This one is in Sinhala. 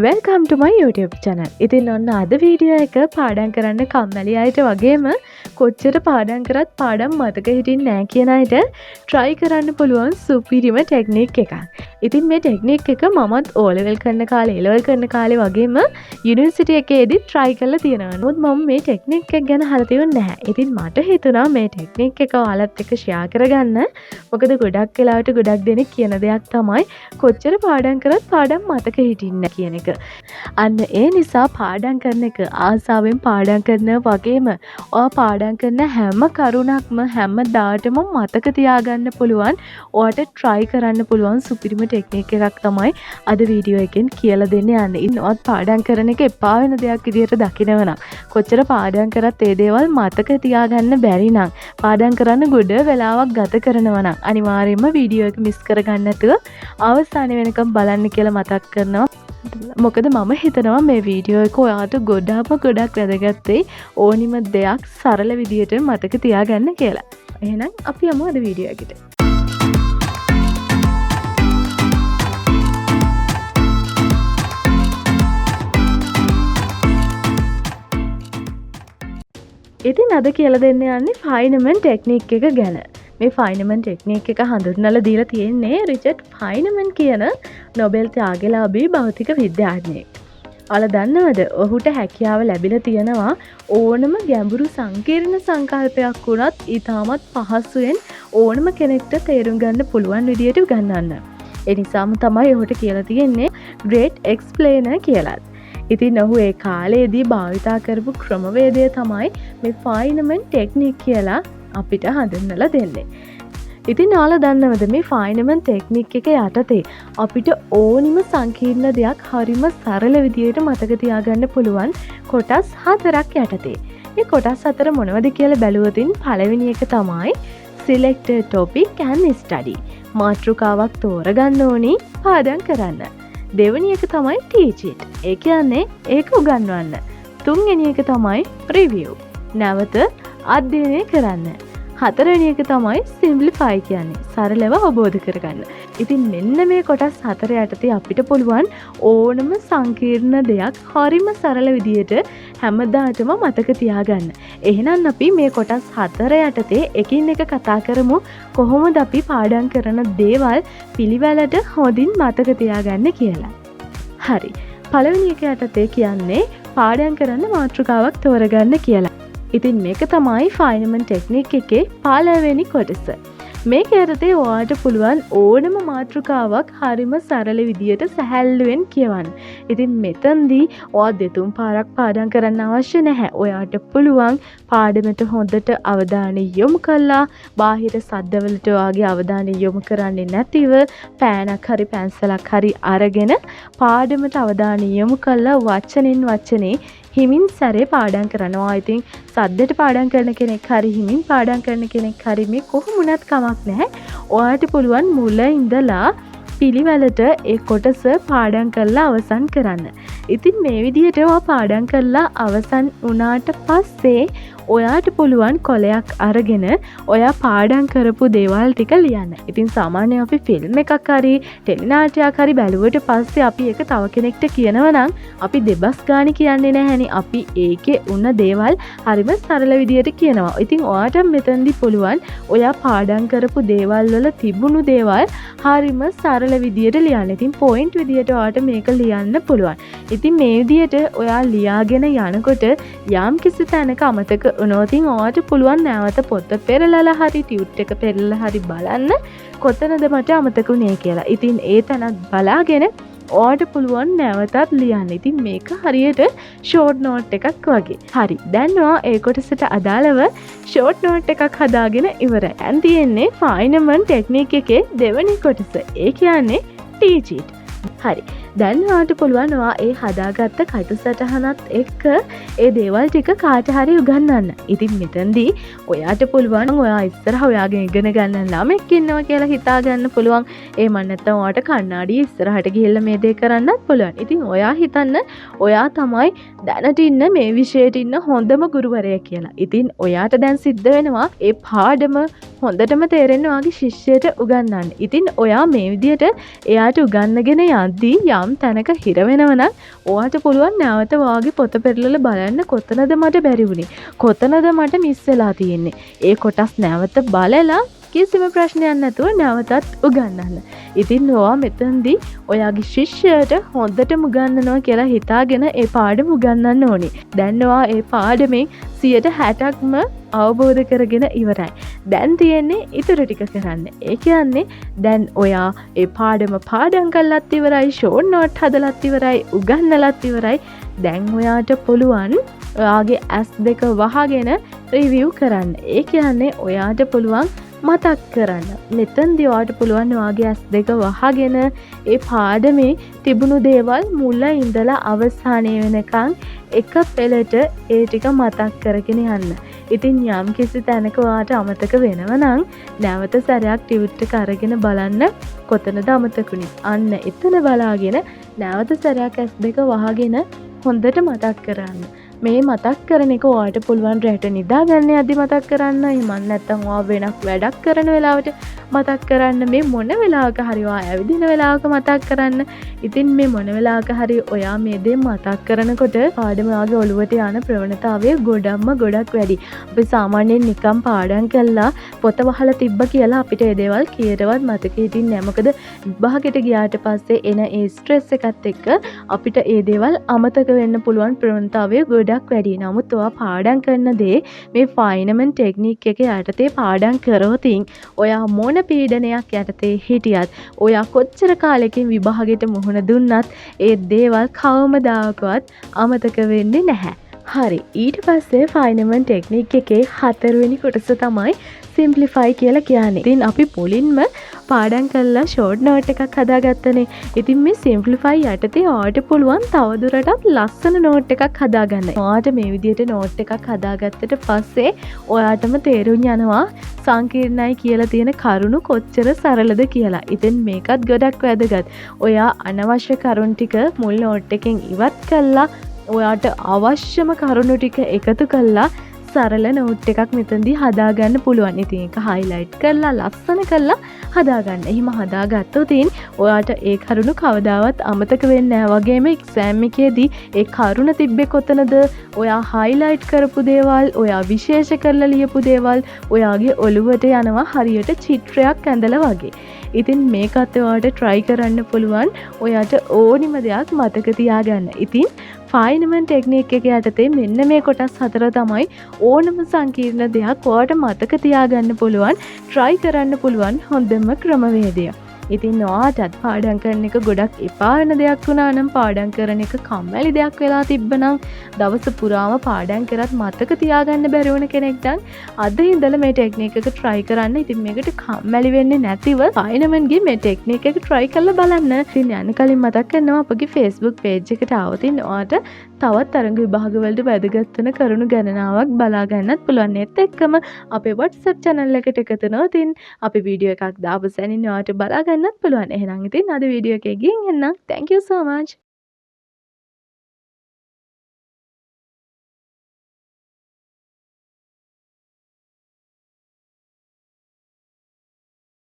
Welcome to my YouTube channel. ඉතින් ඔන්න අද වීඩියෝ එක පාඩම් කරන්න කම්මැලි අයට වගේම කොච්චර පාඩම් කරත් පාඩම් මතක හිටින්නේ නැහැ කියන අයට try කරන්න පුළුවන් සුපිරිම ටෙක්නික් එකක්. ඉතින් මේ ටෙක්නික් එක මමත් O level කරන කාලේ A level කරන කාලේ වගේම යුනිවර්සිටි එකේදී try කරලා තියෙනවා. නමුත් මම මේ ටෙක්නික් එක ගැන අහලා තියුන්නේ නැහැ. ඉතින් මට හිතුණා මේ ටෙක්නික් එක ඔයාලත් එක්ක share කරගන්න. මොකද ගොඩක් වෙලාවට ගොඩක් දෙනෙක් කියන දෙයක් තමයි කොච්චර පාඩම් කරත් පාඩම් මතක හිටින්නේ නැහැ කියන එක. අන්න ඒ නිසා පාඩම් කරන එක ආසාවෙන් පාඩම් කරන වගේම ඔයා පාඩම් කරන හැම කරුණක්ම හැමදාටම මතක තියාගන්න පුළුවන් ඔයාට try කරන්න පුළුවන් සුපිරිම ටෙක්නික් එකක් තමයි අද වීඩියෝ එකෙන් කියලා දෙන්න යන්නේ. ඉතින් ඔයත් පාඩම් කරන එක එපා වෙන දෙයක් විදියට දකිනවනම් කොච්චර පාඩම් කරත් ඒ දේවල් මතක තියාගන්න බැරි නම් පාඩම් කරන්න ගොඩ වෙලාවක් ගත කරනවා නම් අනිවාර්යයෙන්ම වීඩියෝ එක මිස් කරගන්න නැතුව අවසාන වෙනකම් බලන්න කියලා මතක් කරනවා. මොකද මම හිතනවා මේ වීඩියෝ එක ඔයාට ගොඩක් වැදගත් වෙයි ඕනිම දෙයක් සරල විදියට මතක තියාගන්න කියලා. එහෙනම් අපි යමු අද වීඩියෝ එකට. ඉතින් අද කියලා දෙන්න යන්නේ ෆයිනමන් ටෙක්නික් එක ගැන. මේ ෆයිනමන් ටෙක්නික් එක හඳුන්වලා දීලා තියෙන්නේ රිචඩ් ෆයිනමන් කියන නොබෙල් ත්‍යාගලාභී භෞතික විද්‍යාඥයෙක්. ඔයාලා දන්නවද? ඔහුට හැකියාව ලැබිලා තියෙනවා ඕනම ගැඹුරු සංකීර්ණ සංකල්පයක් වුණත් ඊටමත් පහසුවෙන් ඕනම කෙනෙක්ට තේරුම් ගන්න පුළුවන් විදියට උගන්වන්න. ඒ නිසාම තමයි ඔහුට කියලා තියෙන්නේ Great Explainer කියලා. ඉතින් ඔහු ඒ කාලේදී භාවිතා කරපු ක්‍රමවේදය තමයි මේ ෆයිනමන් ටෙක්නික් කියලා අපිට හඳුන්වලා දෙන්නේ. ඉතින් ඔයාලා දන්නවද මේ ෆයිනමන් ටෙක්නික් එක යටතේ අපිට ඕනිම සංකීර්ණ දෙයක් හරිම සරල විදියට මතක තියාගන්න පුළුවන් කොටස් 4ක් යටතේ. මේ කොටස් 4 මොනවද කියලා බැලුවොතින් පළවෙනි එක තමයි select a topic and study. මාතෘකාවක් තෝරගන්න ඕනි පාඩම් කරන්න. දෙවෙනි එක තමයි teach it. ඒ කියන්නේ ඒක උගන්වන්න. තුන්වෙනි එක තමයි review. නැවත අධ්‍යයනය කරන්න. හතරවෙනි එක තමයි simplify කියන්නේ සරලව අවබෝධ කරගන්න. ඉතින් මෙන්න මේ කොටස් 4 යටතේ අපිට පුළුවන් ඕනම සංකීර්ණ දෙයක් හරිම සරල විදියට හැමදාටම මතක තියාගන්න. එහෙනම් අපි මේ කොටස් 4 යටතේ එකින් එක කතා කරමු කොහොමද අපි පාඩම් කරන දේවල් පිළිවෙලට හොඳින් මතක තියාගන්න කියලා. හරි. පළවෙනි එක යටතේ කියන්නේ පාඩම් කරන්න මාතෘකාවක් තෝරගන්න කියලා. ඉතින් මේක තමයි ෆයිනමන් ටෙක්නික් එකේ පළවෙනි කොටස. මේක යටතේ ඔයාට පුළුවන් ඕනම මාතෘකාවක් හරිම සරල විදියට සැහැල්ලුවෙන් කියවන්න. ඉතින් මෙතනදී ඔයා දෙතුන් පාරක් පාඩම් කරන්න අවශ්‍ය නැහැ. ඔයාට පුළුවන් පාඩමට හොඳට අවධානය යොමු කළා බාහිර සද්දවලට ඔයාගේ අවධානය යොමු කරන්නේ නැතිව පෑනක් හරි පැන්සලක් හරි අරගෙන පාඩමට අවධානය යොමු කළා වචනෙන් වචනේ හිමින් සැරේ පාඩම් කරනවා. ඉතින් සද්දට පාඩම් කරන කෙනෙක් හරි හිමින් පාඩම් කරන කෙනෙක් හරි මේ කොහොමුණත් කමක් නැහැ. ඔයාට පුළුවන් මුල ඉඳලා පිළිවෙලට ඒ කොටස පාඩම් කරලා අවසන් කරන්න. ඉතින් මේ විදිහට ඔයා පාඩම් කරලා අවසන් වුණාට පස්සේ ඔයාට පුළුවන් කොලයක් අරගෙන ඔයා පාඩම් කරපු දේවල් ටික ලියන්න. ඉතින් සාමාන්‍යයෙන් අපි ෆිල්ම් එකක් හරි ටෙලි නාට්‍යයක් හරි බැලුවට පස්සේ අපි ඒක තව කෙනෙක්ට කියනවා නම් අපි දෙබස් ගානේ කියන්නේ නැහැනේ. අපි ඒකේ උන දේවල් හරිම සරල විදියට කියනවා. ඉතින් ඔයාට මෙතනදී පුළුවන් ඔයා පාඩම් කරපු දේවල් වල තිබුණු දේවල් හරිම සරල විදියට ලියන්න. ඉතින් පොයින්ට් විදියට ඔයාට මේක ලියන්න පුළුවන්. ඉතින් මේ විදියට ඔයා ලියාගෙන යනකොට යම් කිසි තැනක අමතක උනොතින් ඔයාට පුළුවන් නැවත පොත පෙරලලා හරි ටියුට් එක පෙරලලා හරි බලන්න කොතනද මට අමතක වුනේ කියලා. ඉතින් ඒ තැනත් බලාගෙන ඔයාට පුළුවන් නැවතත් ලියන්න. ඉතින් මේක හරියට ෂෝට් නෝට් එකක් වගේ. හරි. දැන් ඔයා ඒ කොටසට අදාළව ෂෝට් නෝට් එකක් හදාගෙන ඉවරයි. දැන් තියෙන්නේ ෆයිනමන් ටෙක්නික් එකේ දෙවෙනි කොටස. ඒ කියන්නේ teach it. හරි. දැන් ඔයාට පුළුවන් ඔයා ඒ හදාගත්ත කටුසටහනත් එක්ක ඒ දේවල් ටික කාට හරි උගන්වන්න. ඉතින් මෙතනදී ඔයාට පුළුවන් ඔයා ඉස්සරහ ඔයාගෙන් ඉගෙන ගන්න ළමෙක් ඉන්නවා කියලා හිතා ගන්න පුළුවන්. එහෙම නැත්නම් ඔයාට කණ්ණාඩිය ඉස්සරහට ගිහිල්ලා මේ දේ කරන්නත් පුළුවන්. ඉතින් ඔයා හිතන්න ඔයා තමයි දැනට ඉන්න මේ විෂයට ඉන්න හොඳම ගුරුවරයා කියලා. ඉතින් ඔයාට දැන් සිද්ධ වෙනවා ඒ පාඩම හොඳටම තේරෙන්න ඔයාගේ ශිෂ්‍යයට උගන්වන්න. ඉතින් ඔයා මේ විදිහට එයාට උගන්වගෙන යද්දී යම් තැනක හිර වෙනවනම් ඔයාට පුළුවන් නැවත ඔයාගේ පොත පෙරලලා බලන්න කොතනද මට බැරි වුනේ. කොතනද මට මිස් වෙලා තියෙන්නේ. ඒ කොටස් නැවත බලලා කිසිම ප්‍රශ්නයක් නැතුව නැවතත් උගන්වන්න. ඉතින් ඔයා මෙතනදී ඔයාගේ ශිෂ්‍යයට හොඳටම උගන්වනවා කියලා හිතාගෙන ඒ පාඩම උගන්වන්න ඕනේ. දැන් ඔයා ඒ පාඩමෙන් 60%ක්ම අවබෝධ කරගෙන ඉවරයි. දැන් තියෙන්නේ ඉතුරු ටික කරන්න. ඒ කියන්නේ දැන් ඔයා ඒ පාඩම් කරලත් ඉවරයි, ෂෝට් නෝට් හදලත් ඉවරයි, උගන්වලත් ඉවරයි. දැන් ඔයාට පුළුවන් ඔයාගේ S2 වහගෙන රිවිව් කරන්න. ඒ කියන්නේ ඔයාට පුළුවන් මතක් කරන්න. මෙතනදී ඔයාට පුළුවන් ඔයාගේ S2 වහගෙන ඒ පාඩමේ තිබුණු දේවල් මුල ඉඳලා අවසානය වෙනකන් එක පෙළට ඒ ටික මතක් කරගෙන යන්න. ඉතින් යම් කිසි තැනක ඔයාට අමතක වෙනව නම් නැවත සැරයක් ටියුට් එක අරගෙන බලන්න කොතනද අමතකුනේ. අන්න එතන බලාගෙන නැවත සැරයක් S2 වහගෙන හොඳට මතක් කරන්න. මේ මතක් කරන එක ඔයාට පුළුවන් රැට නිදාගන්න යද්දි මතක් කරන්න. එහෙම නැත්නම් ඔයා වෙනක් වැඩක් කරන වෙලාවට මතක් කරන්න. මේ මොන වෙලාවක හරි ඔයා ඇවිදින වෙලාවක මතක් කරන්න. ඉතින් මේ මොන වෙලාවක හරි ඔයා මේ දේ මතක් කරනකොට පාඩම ඔයාගේ ඔළුවට යන ප්‍රවණතාවය ගොඩක් වැඩි. අපි සාමාන්‍යයෙන් නිකම් පාඩම් කළා පොත වහලා තිබ්බ කියලා අපිට ඒ දේවල් කීයටවත් මතක හිටින්නේ නැහැ. මොකද විභාගෙට ගියාට පස්සේ එන ඒ ස්ට්‍රෙස් එකත් එක්ක අපිට ඒ දේවල් අමතක වෙන්න පුළුවන් ප්‍රවණතාවය ගොඩක් වැඩි. නමුත් ඔයා පාඩම් කරන දේ මේ ෆයිනමන් ටෙක්නික් එක යටතේ පාඩම් කරොතින් ඔයා මොන පීඩනයක් යටතේ හිටියත් ඔයා කොච්චර කාලෙකින් විභාගෙට මුහුණ දුන්නත් ඒ දේවල් කවමදාකවත් අමතක වෙන්නේ නැහැ. හරි. ඊට පස්සේ ෆයිනමන් ටෙක්නික් එකේ 4 වෙනි කොටස තමයි සිම්ප්ලිෆයි කියලා කියන්නේ. ඉතින් අපි මුලින්ම පාඩම් කරලා ෂෝට් නෝට් එකක් හදාගත්තනේ. ඉතින් මේ සිම්ප්ලිෆයි යටතේ ඔයාට පුළුවන් තවදුරටත් ලස්සන නෝට් එකක් හදාගන්න. ඔයාට මේ විදිහට නෝට් එකක් හදාගත්තට පස්සේ ඔයාටම තේරුම් යනවා සංකීර්ණයි කියලා තියෙන කරුණු කොච්චර සරලද කියලා. ඉතින් මේකත් ගොඩක් වැදගත්. ඔයා අනවශ්‍ය කරුණු ටික මුල් නෝට් එකෙන් ඉවත් කළා ඔයාට අවශ්‍යම කරුණු ටික එකතු කළා සරල නෝට් එකක් මෙතනදී හදාගන්න පුළුවන්. ඉතින් ඒක highlight කරලා ලස්සන කරලා හදාගන්න. එහෙම හදාගත්තොත් ඔයාට ඒ කරුණු කවදාවත් අමතක වෙන්නේ නැහැ. වගේම exam එකේදී ඒ කරුණ තිබ්බේ කොතනද? ඔයා highlight කරපු දේවල්, ඔයා විශේෂ කරලා ලියපු දේවල් ඔයාගේ ඔළුවට යනවා හරියට චිත්‍රයක් ඇඳලා වගේ. ඉතින් මේකත් ඔයාට try කරන්න පුළුවන්. ඔයාට ඕනිම දෙයක් මතක තියාගන්න. ඉතින් ෆයිනමන් ටෙක්නික් එක යටතේ මෙන්න මේ කොටස් 4 තමයි ඕනම සංකීර්ණ දෙයක් ඔයාට මතක තියාගන්න පුළුවන් try කරන්න පුළුවන් හොඳම ක්‍රමවේදය. ඉතින් ඔයාටත් පාඩම් කරන එක ගොඩක් එපා වෙන දෙයක් වුණා නම් පාඩම් කරන එක කම්මැලි දෙයක් වෙලා තිබ්බනම් දවස පුරාම පාඩම් කරත් මතක තියාගන්න බැරි වුණ කෙනෙක් නම් අද ඉඳලා මේ ටෙක්නික් එක try කරන්න. ඉතින් මේකට කම්මැලි වෙන්නේ නැතිව ෆයිනමන්ගේ මේ ටෙක්නික් එක try කරලා බලන්න. ඉතින් යන්න කලින් මතක් කරනවා අපගේ Facebook page එකට ආවොත් ඔයාට තවත් තරඟ විභාග වලට වැදගත් වෙන කරුණු ගණනාවක් බලා ගන්නත් පුළුවන්. ඒත් එක්කම අපේ WhatsApp channel එකට එකතු වෙනවා. ඉතින් අපි වීඩියෝ එකක් දාපු සැනින් ඔයාට බලා ගන්නත් පුළුවන්. එහෙනම් ඉතින් අද වීඩියෝ එකේ ගිහින් එන්න. Thank you so much.